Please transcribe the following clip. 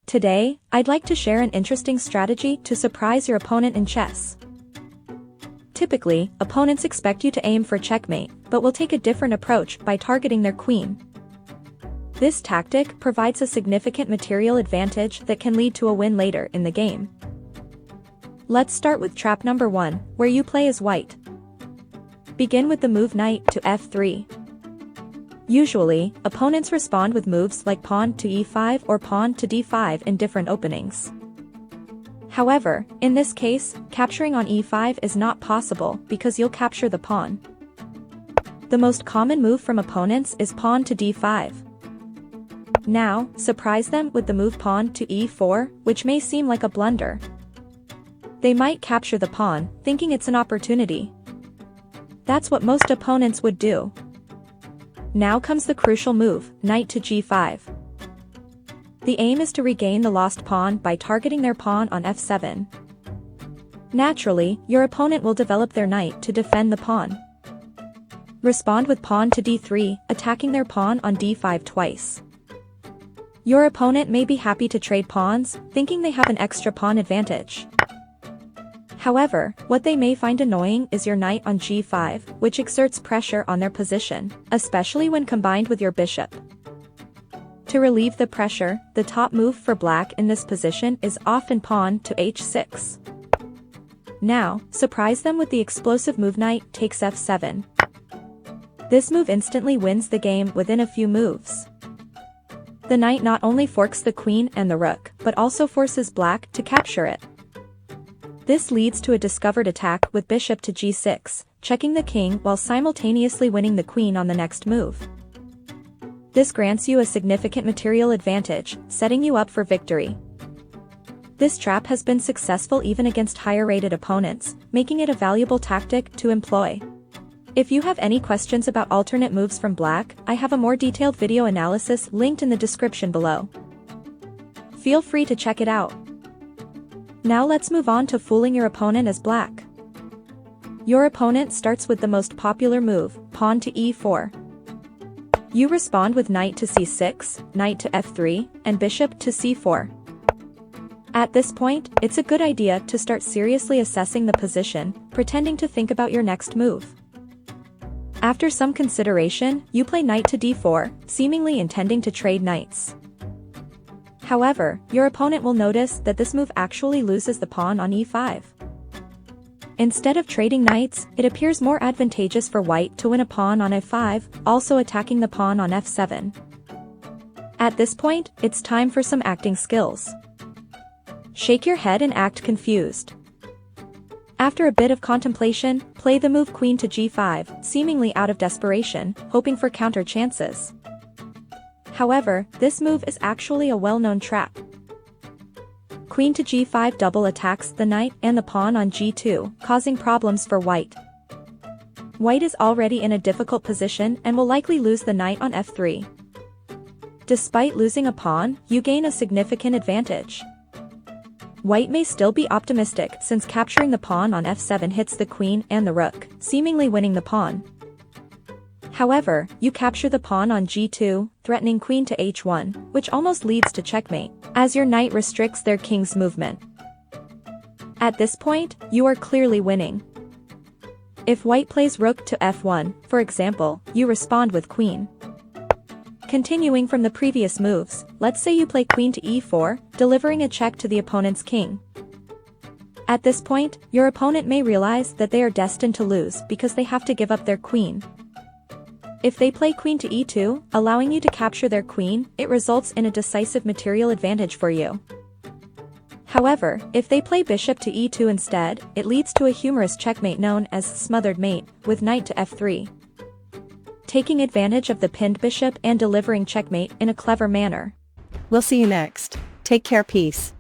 Today, I'd like to share an interesting strategy to surprise your opponent in chess. Typically, opponents expect you to aim for checkmate, but will take a different approach by targeting their queen. This tactic provides a significant material advantage that can lead to a win later in the game. Let's start with trap number 1, where you play as white. Begin with the move knight to f3. Usually, opponents respond with moves like pawn to e5 or pawn to d5 in different openings. However, in this case, capturing on e5 is not possible because you'll capture the pawn. The most common move from opponents is pawn to d5. Now, surprise them with the move pawn to e4, which may seem like a blunder. They might capture the pawn, thinking it's an opportunity. That's what most opponents would do. Now comes the crucial move, knight to g5. The aim is to regain the lost pawn by targeting their pawn on f7. Naturally, your opponent will develop their knight to defend the pawn. Respond with pawn to d3, attacking their pawn on d5 twice. Your opponent may be happy to trade pawns, thinking they have an extra pawn advantage. However, what they may find annoying is your knight on g5, which exerts pressure on their position, especially when combined with your bishop. To relieve the pressure, the top move for black in this position is often pawn to h6. Now, surprise them with the explosive move knight takes f7. This move instantly wins the game within a few moves. The knight not only forks the queen and the rook, but also forces black to capture it. This leads to a discovered attack with bishop to g6, checking the king while simultaneously winning the queen on the next move. This grants you a significant material advantage, setting you up for victory. This trap has been successful even against higher-rated opponents, making it a valuable tactic to employ. If you have any questions about alternate moves from black, I have a more detailed video analysis linked in the description below. Feel free to check it out. Now let's move on to fooling your opponent as black. Your opponent starts with the most popular move, pawn to e4. You respond with knight to c6, knight to f3, and bishop to c4. At this point, it's a good idea to start seriously assessing the position, pretending to think about your next move. After some consideration, you play knight to d4, seemingly intending to trade knights. However, your opponent will notice that this move actually loses the pawn on e5. Instead of trading knights, it appears more advantageous for white to win a pawn on f5, also attacking the pawn on f7. At this point, it's time for some acting skills. Shake your head and act confused. After a bit of contemplation, play the move queen to g5, seemingly out of desperation, hoping for counter chances. However, this move is actually a well-known trap. Queen to g5 double attacks the knight and the pawn on g2, causing problems for white. White is already in a difficult position and will likely lose the knight on f3. Despite losing a pawn, you gain a significant advantage. White may still be optimistic since capturing the pawn on f7 hits the queen and the rook, seemingly winning the pawn. However, you capture the pawn on g2, threatening queen to h1, which almost leads to checkmate, as your knight restricts their king's movement. At this point, you are clearly winning. If white plays rook to f1, for example, you respond with queen. Continuing from the previous moves, let's say you play queen to e4, delivering a check to the opponent's king. At this point, your opponent may realize that they are destined to lose because they have to give up their queen. If they play queen to e2, allowing you to capture their queen, it results in a decisive material advantage for you. However, if they play bishop to e2 instead, it leads to a humorous checkmate known as smothered mate, with knight to f3. Taking advantage of the pinned bishop and delivering checkmate in a clever manner. We'll see you next. Take care, peace.